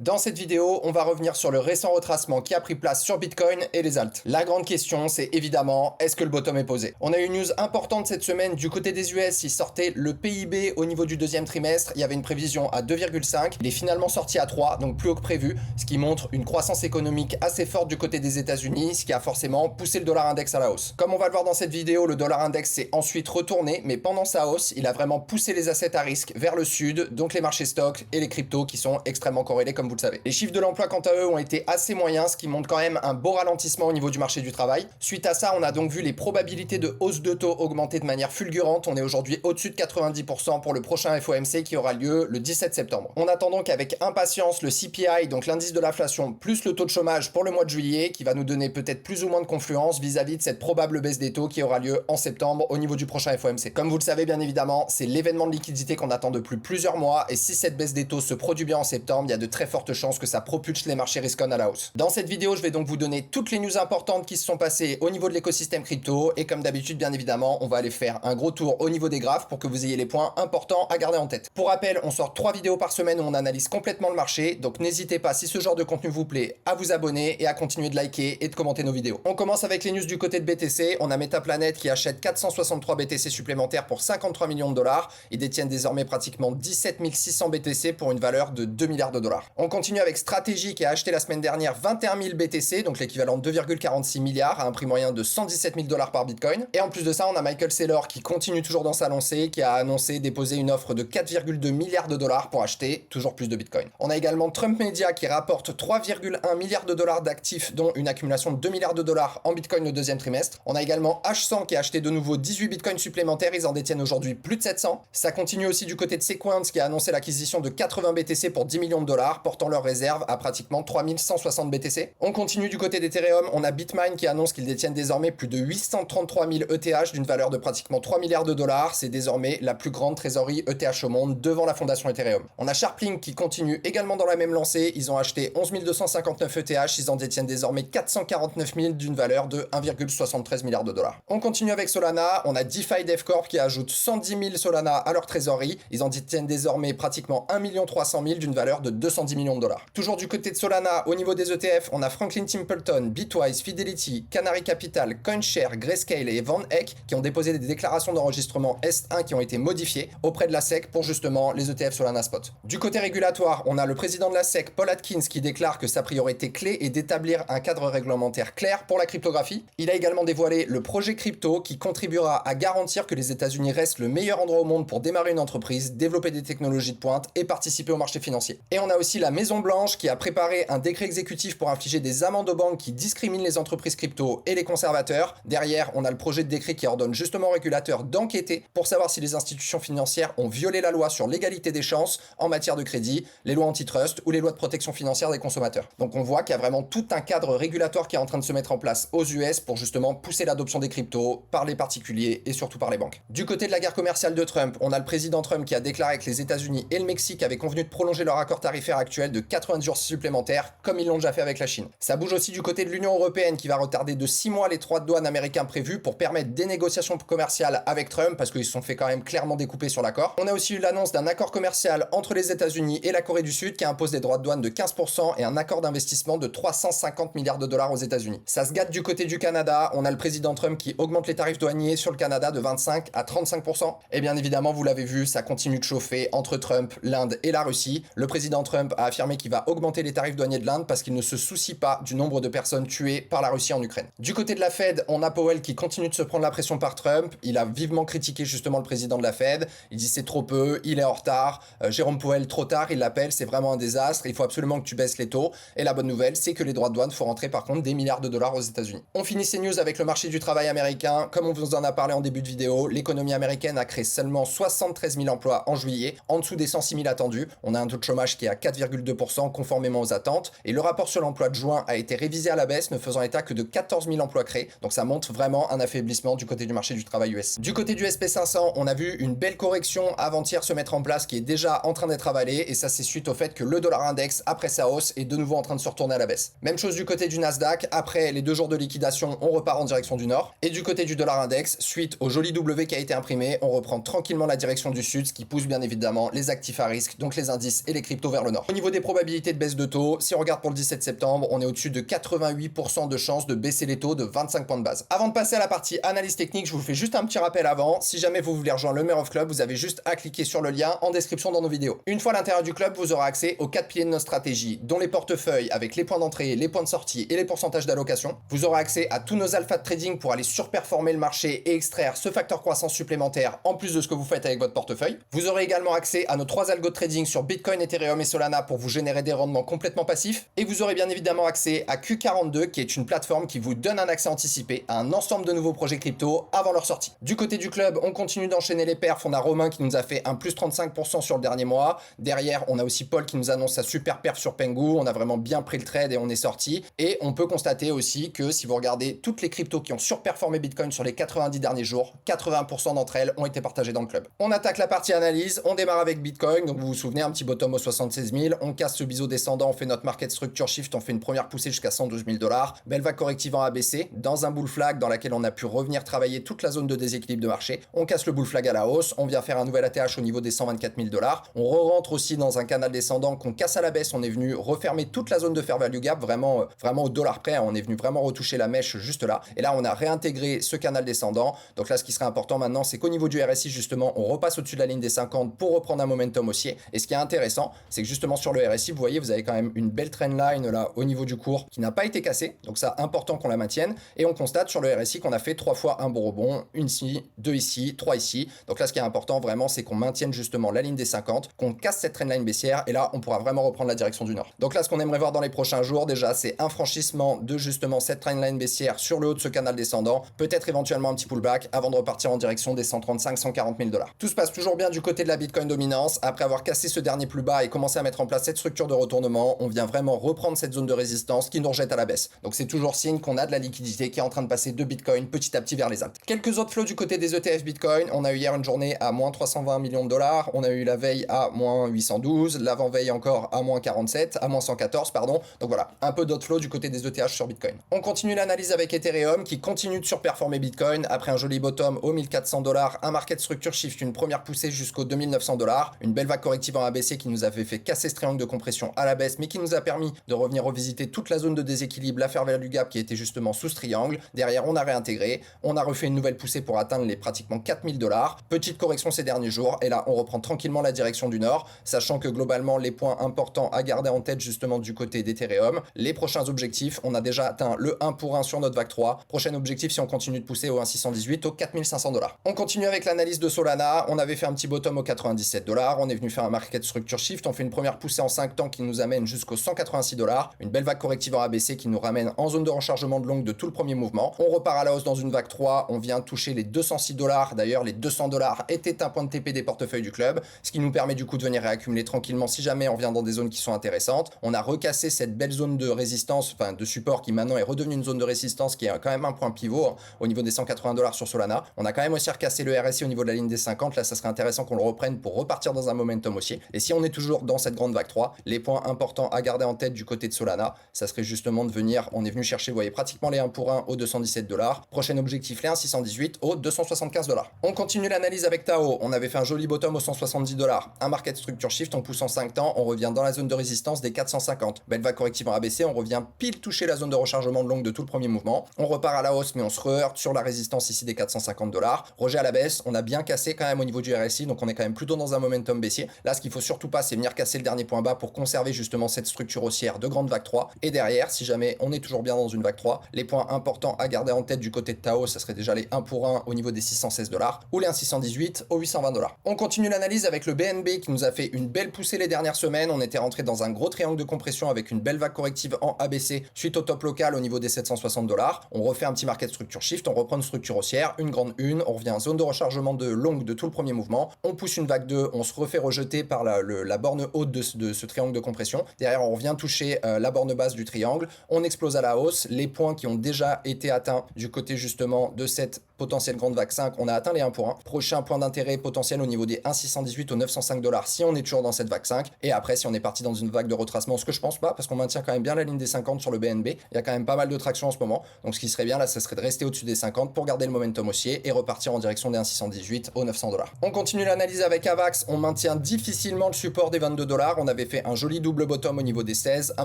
Dans cette vidéo, on va revenir sur le récent retracement qui a pris place sur Bitcoin et les alts. La grande question, c'est évidemment, est-ce que le bottom est posé? On a eu une news importante cette semaine du côté des US, il sortait le PIB au niveau du deuxième trimestre, il y avait une prévision à 2,5, il est finalement sorti à 3, donc plus haut que prévu, ce qui montre une croissance économique assez forte du côté des États-Unis, ce qui a forcément poussé le dollar index à la hausse. Comme on va le voir dans cette vidéo, le dollar index s'est ensuite retourné, mais pendant sa hausse, il a vraiment poussé les assets à risque vers le sud, donc les marchés stocks et les cryptos qui sont extrêmement corrélés comme vous le savez. Les chiffres de l'emploi quant à eux ont été assez moyens, ce qui montre quand même un beau ralentissement au niveau du marché du travail. Suite à ça, on a donc vu les probabilités de hausse de taux augmenter de manière fulgurante. On est aujourd'hui au-dessus de 90% pour le prochain FOMC qui aura lieu le 17 septembre. On attend donc avec impatience le CPI, donc l'indice de l'inflation, plus le taux de chômage pour le mois de juillet, qui va nous donner peut-être plus ou moins de confluence vis-à-vis de cette probable baisse des taux qui aura lieu en septembre au niveau du prochain FOMC. Comme vous le savez bien évidemment, c'est l'événement de liquidité qu'on attend depuis plusieurs mois, et si cette baisse des taux se produit bien en septembre, il y a de très fortes chances que ça propulse les marchés risk-on à la hausse. Dans cette vidéo, je vais donc vous donner toutes les news importantes qui se sont passées au niveau de l'écosystème crypto, et comme d'habitude, bien évidemment, on va aller faire un gros tour au niveau des graphes pour que vous ayez les points importants à garder en tête. Pour rappel, on sort 3 vidéos par semaine où on analyse complètement le marché, donc n'hésitez pas, si ce genre de contenu vous plaît, à vous abonner et à continuer de liker et de commenter nos vidéos. On commence avec les news du côté de BTC. On a MetaPlanet qui achète 463 BTC supplémentaires pour 53 millions de dollars. Ils détiennent désormais pratiquement 17 600 BTC pour une valeur de 2 milliards de dollars. On continue avec Strategy qui a acheté la semaine dernière 21 000 BTC, donc l'équivalent de 2,46 milliards à un prix moyen de 117 000 dollars par Bitcoin. Et en plus de ça, on a Michael Saylor qui continue toujours dans sa lancée, qui a annoncé déposer une offre de 4,2 milliards de dollars pour acheter toujours plus de Bitcoin. On a également Trump Media qui rapporte 3,1 milliards de dollars d'actifs, dont une accumulation de 2 milliards de dollars en Bitcoin au deuxième trimestre. On a également H100 qui a acheté de nouveau 18 Bitcoins supplémentaires, ils en détiennent aujourd'hui plus de 700. Ça continue aussi du côté de Sequence qui a annoncé l'acquisition de 80 BTC pour 10 millions de dollars, portant leur réserve à pratiquement 3160 BTC. On continue du côté d'Ethereum, on a Bitmain qui annonce qu'ils détiennent désormais plus de 833 000 ETH d'une valeur de pratiquement 3 milliards de dollars. C'est désormais la plus grande trésorerie ETH au monde devant la fondation Ethereum. On a Sharplink qui continue également dans la même lancée, ils ont acheté 11 259 ETH, ils en détiennent désormais 449 000 d'une valeur de 1,73 milliard de dollars. On continue avec Solana, on a DeFi DevCorp qui ajoute 110 000 Solana à leur trésorerie, ils en détiennent désormais pratiquement 1 300 000 d'une valeur de 210 millions de dollars. Toujours du côté de Solana, au niveau des ETF, on a Franklin Templeton, Bitwise, Fidelity, Canary Capital, CoinShare, Grayscale et Van Eck qui ont déposé des déclarations d'enregistrement S1 qui ont été modifiées auprès de la SEC pour justement les ETF Solana Spot. Du côté régulatoire, on a le président de la SEC, Paul Atkins, qui déclare que sa priorité clé est d'établir un cadre réglementaire clair pour la cryptographie. Il a également dévoilé le projet crypto qui contribuera à garantir que les États-Unis restent le meilleur endroit au monde pour démarrer une entreprise, développer des technologies de pointe et participer au marché financier. Et on a aussi la Maison Blanche qui a préparé un décret exécutif pour infliger des amendes aux banques qui discriminent les entreprises crypto et les conservateurs. Derrière, on a le projet de décret qui ordonne justement aux régulateurs d'enquêter pour savoir si les institutions financières ont violé la loi sur l'égalité des chances en matière de crédit, les lois antitrust ou les lois de protection financière des consommateurs. Donc on voit qu'il y a vraiment tout un cadre régulatoire qui est en train de se mettre en place aux US pour justement pousser l'adoption des cryptos par les particuliers et surtout par les banques. Du côté de la guerre commerciale de Trump, on a le président Trump qui a déclaré que les États-Unis et le Mexique avaient convenu de prolonger leur accord tarifaire actuel de 90 jours supplémentaires, comme ils l'ont déjà fait avec la Chine. Ça bouge aussi du côté de l'Union européenne qui va retarder de 6 mois les droits de douane américains prévus pour permettre des négociations commerciales avec Trump parce qu'ils se sont fait quand même clairement découper sur l'accord. On a aussi eu l'annonce d'un accord commercial entre les États-Unis et la Corée du Sud qui impose des droits de douane de 15% et un accord d'investissement de 350 milliards de dollars aux États-Unis. Ça se gâte du côté du Canada, on a le président Trump qui augmente les tarifs douaniers sur le Canada de 25 à 35%. Et bien évidemment, vous l'avez vu, ça continue de chauffer entre Trump, l'Inde et la Russie. Le président Trump a affirmé qu'il va augmenter les tarifs douaniers de l'Inde parce qu'il ne se soucie pas du nombre de personnes tuées par la Russie en Ukraine. Du côté de la Fed, on a Powell qui continue de se prendre la pression par Trump. Il a vivement critiqué justement le président de la Fed. Il dit c'est trop peu, il est en retard. Jérôme Powell trop tard, il l'appelle, c'est vraiment un désastre. Il faut absolument que tu baisses les taux. Et la bonne nouvelle, c'est que les droits de douane font rentrer par contre des milliards de dollars aux États-Unis. On finit ces news avec le marché du travail américain. Comme on vous en a parlé en début de vidéo, l'économie américaine a créé seulement 73 000 emplois en juillet, en dessous des 106 000 attendus. On a un taux de chômage qui est à 4,2% conformément aux attentes. Et le rapport sur l'emploi de juin a été révisé à la baisse, ne faisant état que de 14 000 emplois créés. Donc ça montre vraiment un affaiblissement du côté du marché du travail US. Du côté du SP500, on a vu une belle correction avant-hier se mettre en place qui est déjà en train d'être avalée. Et ça c'est suite au fait que le dollar index, après sa hausse, est de nouveau en train de se retourner à la baisse. Même chose du côté du Nasdaq, après les 2 jours de liquidation, on repart en direction du nord. Et du côté du dollar index, suite au joli W qui a été imprimé, on reprend tranquillement la direction du sud, ce qui pousse bien évidemment les actifs à risque, donc les indices et les cryptos vers le nord. Au niveau des des probabilités de baisse de taux, si on regarde pour le 17 septembre, on est au-dessus de 88% de chances de baisser les taux de 25 points de base. Avant de passer à la partie analyse technique, je vous fais juste un petit rappel avant. Si jamais vous voulez rejoindre le Mare of Club, vous avez juste à cliquer sur le lien en description dans nos vidéos. Une fois à l'intérieur du club, vous aurez accès aux 4 piliers de notre stratégie, dont les portefeuilles avec les points d'entrée, les points de sortie et les pourcentages d'allocation. Vous aurez accès à tous nos alphas de trading pour aller surperformer le marché et extraire ce facteur croissance supplémentaire en plus de ce que vous faites avec votre portefeuille. Vous aurez également accès à nos 3 algos de trading sur Bitcoin, Ethereum et Solana pour vous générer des rendements complètement passifs. Et vous aurez bien évidemment accès à Q42 qui est une plateforme qui vous donne un accès anticipé à un ensemble de nouveaux projets crypto avant leur sortie. Du côté du club, on continue d'enchaîner les perfs. On a Romain qui nous a fait un plus 35% sur le dernier mois. Derrière, on a aussi Paul qui nous annonce sa super perf sur Pengu. On a vraiment bien pris le trade et on est sorti. Et on peut constater aussi que si vous regardez toutes les cryptos qui ont surperformé Bitcoin sur les 90 derniers jours, 80% d'entre elles ont été partagées dans le club. On attaque la partie analyse. On démarre avec Bitcoin. Donc vous vous souvenez, un petit bottom au 76 000. On casse ce biseau descendant. On fait notre market structure shift. On fait une première poussée jusqu'à 112 000 $. Belle vague corrective en ABC dans un bull flag dans laquelle on a pu revenir travailler toute la zone de déséquilibre de marché. On casse le bull flag à la hausse. On vient faire un nouvel ATH au niveau des 124 000 $. On re-rentre aussi dans un canal descendant qu'on casse à la baisse. On est venu refermer toute la zone de fair value gap vraiment au dollar près. On est venu vraiment retoucher la mèche juste là. Et là, on a réintégré ce canal descendant. Donc là, ce qui serait important maintenant, c'est qu'au niveau du RSI, justement, on repasse au-dessus de la ligne des 50 pour reprendre un momentum haussier. Et ce qui est intéressant, c'est que justement sur le RSI, vous voyez, vous avez quand même une belle trendline là au niveau du cours qui n'a pas été cassée. Donc ça, important qu'on la maintienne. Et on constate sur le RSI qu'on a fait 3 fois un bon rebond, une ici, 2 ici, 3 ici. Donc là, ce qui est important vraiment, c'est qu'on maintienne justement la ligne des 50, qu'on casse cette trendline baissière et là, on pourra vraiment reprendre la direction du nord. Donc là, ce qu'on aimerait voir dans les prochains jours, déjà, c'est un franchissement de justement cette trendline baissière sur le haut de ce canal descendant, peut-être éventuellement un petit pullback avant de repartir en direction des 135-140 000 $. Tout se passe toujours bien du côté de la Bitcoin dominance. Après avoir cassé ce dernier plus bas et commencé à mettre en place cette structure de retournement, on vient vraiment reprendre cette zone de résistance qui nous rejette à la baisse. Donc c'est toujours signe qu'on a de la liquidité qui est en train de passer de Bitcoin petit à petit vers les alts. Quelques autres flots du côté des ETF Bitcoin. On a eu hier une journée à moins 320 millions de $. On a eu la veille à moins 812, l'avant-veille encore à moins 47, à moins 114, pardon. Donc voilà, un peu d'autres flots du côté des ETH sur Bitcoin. On continue l'analyse avec Ethereum qui continue de surperformer Bitcoin après un joli bottom aux 1400 $, un market structure shift, une première poussée jusqu'aux 2900 $, une belle vague corrective en ABC qui nous avait fait casser ce triangle de compression à la baisse mais qui nous a permis de revenir revisiter toute la zone de déséquilibre, la fair value gap qui était justement sous ce triangle. Derrière, on a réintégré, on a refait une nouvelle poussée pour atteindre les pratiquement 4000 $. Petite correction ces derniers jours et là, on reprend tranquillement la direction du nord, sachant que globalement, les points importants à garder en tête justement du côté d'Ethereum, les prochains objectifs, on a déjà atteint le 1 pour 1 sur notre vague 3. Prochain objectif, si on continue de pousser au 1,618, au 4500 $. On continue avec l'analyse de Solana. On avait fait un petit bottom au 97 $. On est venu faire un market structure shift. On fait une première poussée en 5 temps qui nous amène jusqu'aux 186 $. Une belle vague corrective en ABC qui nous ramène en zone de rechargement de longue de tout le premier mouvement. On repart à la hausse dans une vague 3. On vient toucher les 206 $. D'ailleurs, les 200 $ étaient un point de TP des portefeuilles du club, ce qui nous permet du coup de venir réaccumuler tranquillement si jamais on vient dans des zones qui sont intéressantes. On a recassé cette belle zone de résistance, enfin de support qui maintenant est redevenue une zone de résistance qui est quand même un point pivot au niveau des 180 $ sur Solana. On a quand même aussi recassé le RSI au niveau de la ligne des 50. Là, ça serait intéressant qu'on le reprenne pour repartir dans un momentum haussier. Et si on est toujours dans cette grande vague 3, les points importants à garder en tête du côté de Solana, ça serait justement de venir, on est venu chercher, vous voyez, pratiquement les 1 pour 1 au 217 $. Prochain objectif, les 1,618 au 275 $. On continue l'analyse avec Tao. On avait fait un joli bottom au 170 $. Un market structure shift, on pousse en 5 temps, on revient dans la zone de résistance des 450. Belle vague corrective en ABC, on revient pile toucher la zone de rechargement de longue de tout le premier mouvement. On repart à la hausse, mais on se heurte sur la résistance ici des 450 $. Rejet à la baisse, on a bien cassé quand même au niveau du RSI, donc on est quand même plutôt dans un momentum baissier. Là, ce qu'il faut surtout pas, c'est venir casser le dernier point bas pour conserver justement cette structure haussière de grande vague 3. Et derrière, si jamais on est toujours bien dans une vague 3, les points importants à garder en tête du côté de Tao, ça serait déjà les 1 pour 1 au niveau des 616 $ ou les 1,618 aux 820 $. On continue l'analyse avec le BNB qui nous a fait une belle poussée les dernières semaines. On était rentré dans un gros triangle de compression avec une belle vague corrective en ABC suite au top local au niveau des 760 $. On refait un petit market structure shift, on reprend une structure haussière, une grande une, on revient en zone de rechargement de longue de tout le premier mouvement, on pousse une vague 2, on se refait rejeter par la borne haute de ce triangle de compression. Derrière, on revient toucher la borne basse du triangle, on explose à la hausse, les points qui ont déjà été atteints du côté justement de cette potentiel grande vague 5, on a atteint les 1 pour 1. Prochain point d'intérêt potentiel au niveau des 1,618 aux 905 $ si on est toujours dans cette vague 5. Et après, si on est parti dans une vague de retracement, ce que je pense pas, parce qu'on maintient quand même bien la ligne des 50 sur le BNB, il y a quand même pas mal de traction en ce moment. Donc ce qui serait bien là, ça serait de rester au-dessus des 50 pour garder le momentum haussier et repartir en direction des 1,618 aux 900 $. On continue l'analyse avec AVAX, on maintient difficilement le support des 22 $. On avait fait un joli double bottom au niveau des 16, un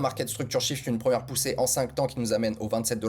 market structure shift, une première poussée en 5 temps qui nous amène aux 27 $,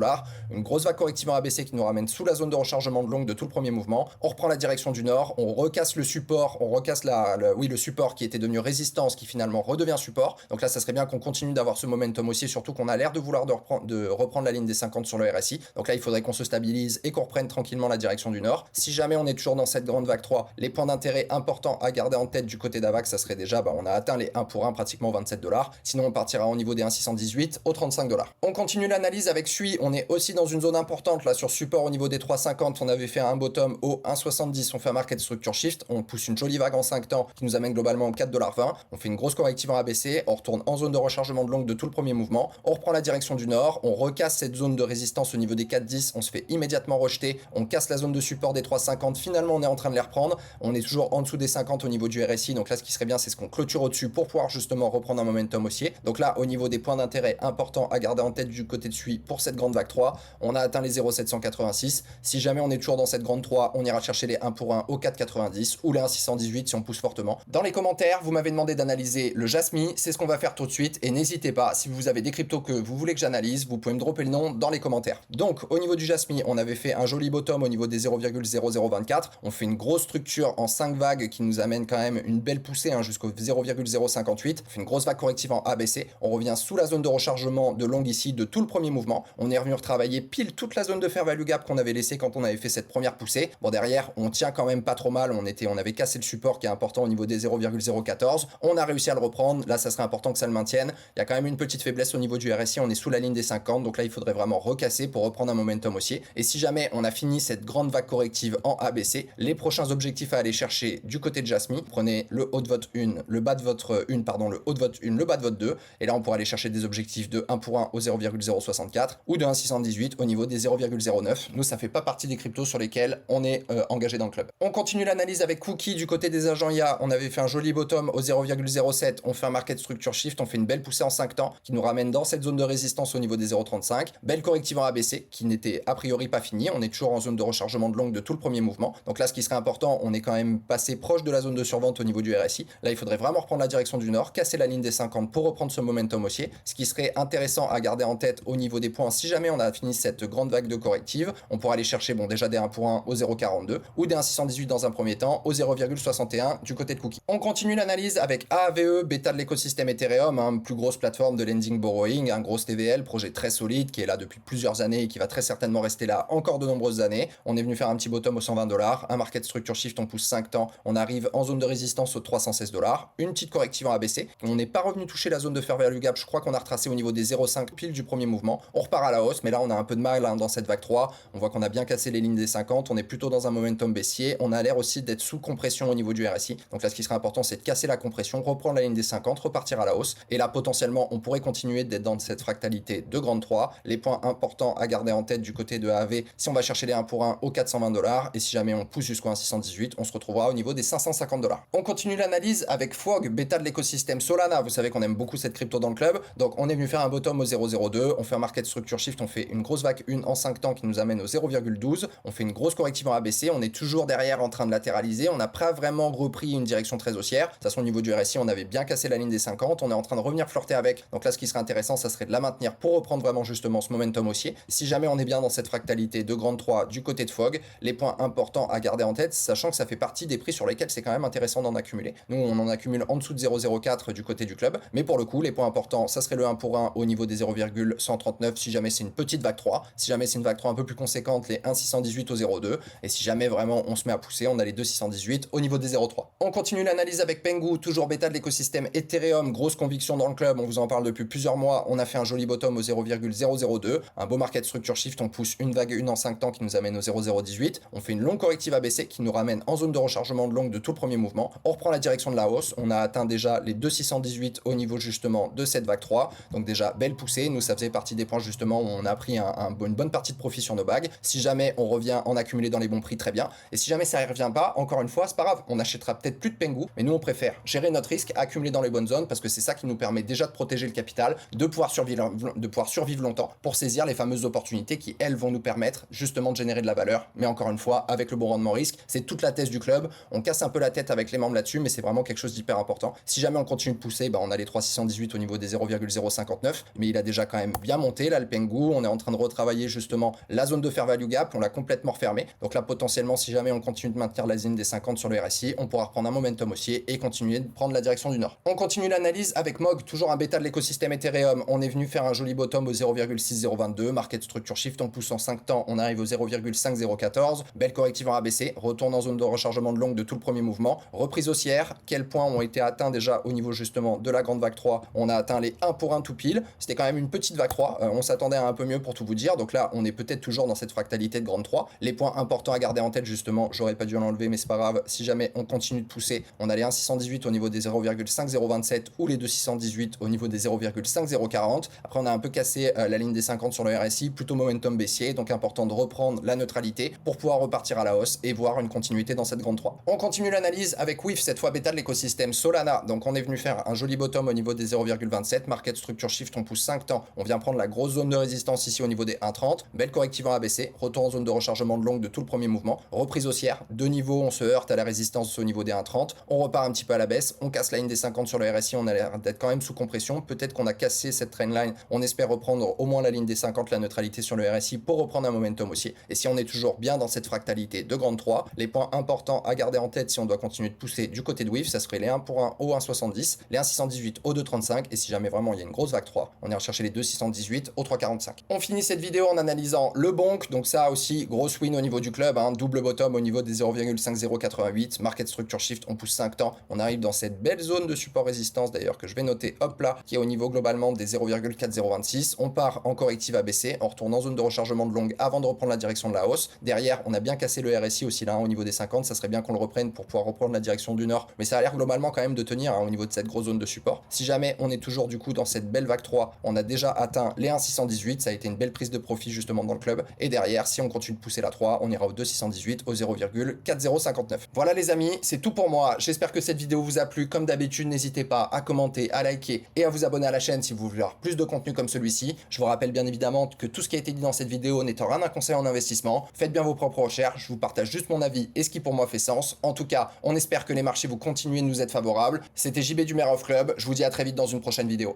une grosse vague corrective en ABC qui nous ramène sous la zone de rechargement de longue de tout le premier mouvement. On reprend la direction du nord, on recasse le support, on recasse le support qui était devenu résistance qui finalement redevient support. Donc là, ça serait bien qu'on continue d'avoir ce momentum aussi, surtout qu'on a l'air de vouloir de reprendre la ligne des 50 sur le RSI. Donc là, il faudrait qu'on se stabilise et qu'on reprenne tranquillement la direction du nord. Si jamais on est toujours dans cette grande vague 3, les points d'intérêt importants à garder en tête du côté d'AVAX, ça serait déjà, on a atteint les 1 pour 1 pratiquement 27 $. Sinon, on partira au niveau des 1,618 aux 35 $. On continue l'analyse avec SUI. On est aussi dans une zone importante là sur support au niveau des 3,50. On avait fait un bottom au 1,70. On fait un market structure shift. On pousse une jolie vague en 5 temps qui nous amène globalement au 4,20 $. On fait une grosse corrective en ABC. On retourne en zone de rechargement de longue de tout le premier mouvement. On reprend la direction du nord. On recasse cette zone de résistance au niveau des 4,10. On se fait immédiatement rejeter. On casse la zone de support des 3,50. Finalement, on est en train de les reprendre. On est toujours en dessous des 50 au niveau du RSI. Donc là, ce qui serait bien, c'est ce qu'on clôture au-dessus pour pouvoir justement reprendre un momentum haussier. Donc là, au niveau des points d'intérêt importants à garder en tête du côté de SUI pour cette grande vague 3, on a atteint les 0,786. Si jamais on est toujours dans cette grande 3, on ira chercher les 1 pour 1 au 4,90 ou les 1,618 si on pousse fortement. Dans les commentaires, vous m'avez demandé d'analyser le Jasmy. C'est ce qu'on va faire tout de suite. Et n'hésitez pas, si vous avez des cryptos que vous voulez que j'analyse, vous pouvez me dropper le nom dans les commentaires. Donc, au niveau du Jasmy, on avait fait un joli bottom au niveau des 0,0024. On fait une grosse structure en 5 vagues qui nous amène quand même une belle poussée jusqu'au 0,058. On fait une grosse vague corrective en ABC. On revient sous la zone de rechargement de longue ici de tout le premier mouvement. On est revenu retravailler pile toute la zone de fair value gap qu'on avait laissé quand on avait fait cette première poussée. Bon, derrière, on tient quand même pas trop mal. On avait cassé le support qui est important au niveau des 0,014. On a réussi à le reprendre. Là, ça serait important que ça le maintienne. Il y a quand même une petite faiblesse au niveau du RSI. On est sous la ligne des 50. Donc là, il faudrait vraiment recasser pour reprendre un momentum haussier. Et si jamais on a fini cette grande vague corrective en ABC, les prochains objectifs à aller chercher du côté de Jasmy, prenez le haut de votre 1, le bas de votre 1, pardon, le haut de votre 1, le bas de votre 2. Et là, on pourra aller chercher des objectifs de 1 pour 1 au 0,064 ou de 1,618 au niveau des 0,09. Nous, ça fait pas partie des cryptos sur lesquels on est engagé dans le club. On continue l'analyse avec Cookie du côté des agents IA. On avait fait un joli bottom au 0,07. On fait un market structure shift. On fait une belle poussée en 5 temps qui nous ramène dans cette zone de résistance au niveau des 0,35. Belle corrective en ABC qui n'était a priori pas finie. On est toujours en zone de rechargement de longue de tout le premier mouvement. Donc là, ce qui serait important, on est quand même passé proche de la zone de survente au niveau du RSI. Là, il faudrait vraiment reprendre la direction du nord, casser la ligne des 50 pour reprendre ce momentum haussier. Ce qui serait intéressant à garder en tête au niveau des points, si jamais on a fini cette grande vague de corrective, on pourra aller chercher déjà des 1 pour 1 au 0,42 ou des 1,618 dans un premier temps au 0,61 du côté de Cookie. On continue l'analyse avec AAVE, bêta de l'écosystème Ethereum, plus grosse plateforme de lending borrowing, un gros TVL, projet très solide qui est là depuis plusieurs années et qui va très certainement rester là encore de nombreuses années. On est venu faire un petit bottom aux 120 $, un market structure shift, on pousse 5 temps, on arrive en zone de résistance aux 316 $, une petite corrective en ABC. On n'est pas revenu toucher la zone de fair value gap, je crois qu'on a retracé au niveau des 0,5 pile du premier mouvement. On repart à la hausse, mais là on a un peu de mal dans cette vague 3. On voit qu'on a bien cassé les lignes des 50, on est plutôt dans un momentum baissier. On a l'air aussi d'être sous compression au niveau du RSI. Donc là, ce qui serait important, c'est de casser la compression, reprendre la ligne des 50, repartir à la hausse. Et là, potentiellement, on pourrait continuer d'être dans cette fractalité de grande 3. Les points importants à garder en tête du côté de AAV, si on va chercher les 1 pour 1 aux 420 $, et si jamais on pousse jusqu'au 1,618, on se retrouvera au niveau des 550 $. On continue l'analyse avec Fog, bêta de l'écosystème Solana. Vous savez qu'on aime beaucoup cette crypto dans le club. Donc on est venu faire un bottom au 0,02, on fait un market structure shift, on fait une grosse vague 1 en 5 temps qui nous amène au 0,12, on fait une grosse corrective en ABC, on est toujours derrière en train de latéraliser, on n'a pas vraiment repris une direction très haussière. De toute façon, au niveau du RSI, on avait bien cassé la ligne des 50, on est en train de revenir flirter avec. Donc là, ce qui serait intéressant, ça serait de la maintenir pour reprendre vraiment justement ce momentum haussier. Si jamais on est bien dans cette fractalité de grande 3 du côté de Fog, les points importants à garder en tête, sachant que ça fait partie des prix sur lesquels c'est quand même intéressant d'en accumuler. Nous, on en accumule en dessous de 0,04 du côté du club, mais pour le coup, les points importants, ça serait le 1 pour 1 au niveau des 0,139 si jamais c'est une petite vague 3. Si jamais c'est une vague 3 un peu plus conséquente, les 1,618 au 0,2. Et si jamais vraiment on se met à pousser, on a les 2,618 au niveau des 0,3. On continue l'analyse avec Pengu, toujours bêta de l'écosystème Ethereum, grosse conviction dans le club, on vous en parle depuis plusieurs mois. On a fait un joli bottom au 0,002, un beau market structure shift, on pousse une vague 1 en 5 temps qui nous amène au 0,018. On fait une longue corrective ABC qui nous ramène en zone de rechargement de longue de tout le premier mouvement. On reprend la direction de la hausse, on a atteint déjà les 2,618 au niveau justement de cette vague 3. Donc déjà, belle poussée, nous ça faisait partie des points justement où on a pris une bonne partie de profit sur nos bagues. Si jamais on revient en accumulé dans les bons prix, très bien. Et si jamais ça ne revient pas, encore une fois, c'est pas grave, on achètera peut-être plus de Pengu, mais nous on préfère gérer notre risque, accumuler dans les bonnes zones, parce que c'est ça qui nous permet déjà de protéger le capital, de pouvoir survivre longtemps pour saisir les fameuses opportunités qui, elles, vont nous permettre justement de générer de la valeur. Mais encore une fois, avec le bon rendement risque, c'est toute la thèse du club. On casse un peu la tête avec les membres là-dessus, mais c'est vraiment quelque chose d'hyper important. Si jamais on continue de pousser, on a les 3,618 au niveau des 0,059, mais il a déjà quand même bien monté là le Pengu. On est en train de retravailler justement la zone de fair value gap, on l'a complètement refermée. Donc là potentiellement, si jamais on continue de maintenir la zone des 50 sur le RSI, on pourra reprendre un momentum haussier et continuer de prendre la direction du nord. On continue l'analyse avec MOG, toujours un bêta de l'écosystème Ethereum. On est venu faire un joli bottom au 0,6022, market structure shift, on pousse en 5 temps, on arrive au 0,5014, belle corrective en ABC, retourne en zone de rechargement de longue de tout le premier mouvement, reprise haussière, quels points ont été atteints déjà au niveau justement de la grande vague 3, on a atteint les 1 pour 1 tout pile, c'était quand même une petite vague 3, on s'attendait à un peu mieux pour tout vous dire, donc là on est peut-être toujours dans cette fractalité de grande 3, les points importants à garder en tête justement, j'aurais pas dû l'enlever mais c'est pas grave, si jamais on continue de pousser, on a les 1,618 au niveau des 0,5027 ou les 2,618 au niveau des 0,5040, après on a un peu cassé la ligne des 50 sur le RSI, plutôt momentum baissier, donc important de reprendre la neutralité pour pouvoir repartir à la hausse et voir une continuité dans cette grande 3. On continue l'analyse avec WIF, cette fois bêta de l'écosystème Solana, donc on est venu faire un joli bottom au niveau des 0,27, market structure shift, on pousse 5 temps, on vient prendre la grosse zone de résistance ici au niveau des 1,30, belle corrective en ABC, retour en zone de rechargement de longue de tout le premier mouvement, reprise haussière, de niveau, on se heurte à la résistance au niveau des 1,30, on repart un petit peu à la baisse, on casse la ligne des 50 sur le RSI, on a l'air d'être quand même sous compression, peut-être qu'on a cassé cette trendline, on espère reprendre au moins la ligne des 50, la neutralité sur le RSI pour reprendre un momentum haussier, et si on est toujours bien dans cette fractalité de grande 3, les points importants à garder en tête si on doit continuer de pousser du côté de WIF, ça serait les 1 pour 1 au 1,70, les 1,618 au 2,35, et si jamais vraiment il y a une grosse vague 3, on ira chercher les 2,618 au 3,45. On finit cette vidéo en analysant le bonk, donc ça aussi, grosse win au niveau du club, double bottom au niveau des 0,5088, market structure shift, on pousse 5 temps, on arrive dans cette belle zone de support résistance d'ailleurs que je vais noter, hop là, qui est au niveau globalement des 0,4026, on part en corrective ABC, on retourne en zone de rechargement de longue avant de reprendre la direction de la hausse, derrière on a bien cassé le RSI aussi là au niveau des 50, ça serait bien qu'on le reprenne pour pouvoir reprendre la direction du nord, mais ça a l'air globalement quand même de tenir au niveau de cette grosse zone de support. Si jamais on est toujours du coup dans cette belle vague 3, on a déjà atteint les 1,618, ça a été une belle prise de profit justement dans le club, et derrière si on continue de pousser la 3, on ira au 2,618 au 0,4059. Voilà les amis, c'est tout pour moi, j'espère que cette vidéo vous a plu, comme d'habitude n'hésitez pas à commenter, à liker et à vous abonner à la chaîne si vous voulez avoir plus de contenu comme celui-ci. Je vous rappelle bien évidemment que tout ce qui a été dit dans cette vidéo n'étant rien d'un conseil en investissement, faites bien vos propres recherches, je vous partage juste mon avis et ce qui pour moi fait sens. En tout cas, on espère que les marchés vous continuez de nous être favorables. C'était JB du Mare of Club, je vous dis à très vite dans une prochaine vidéo.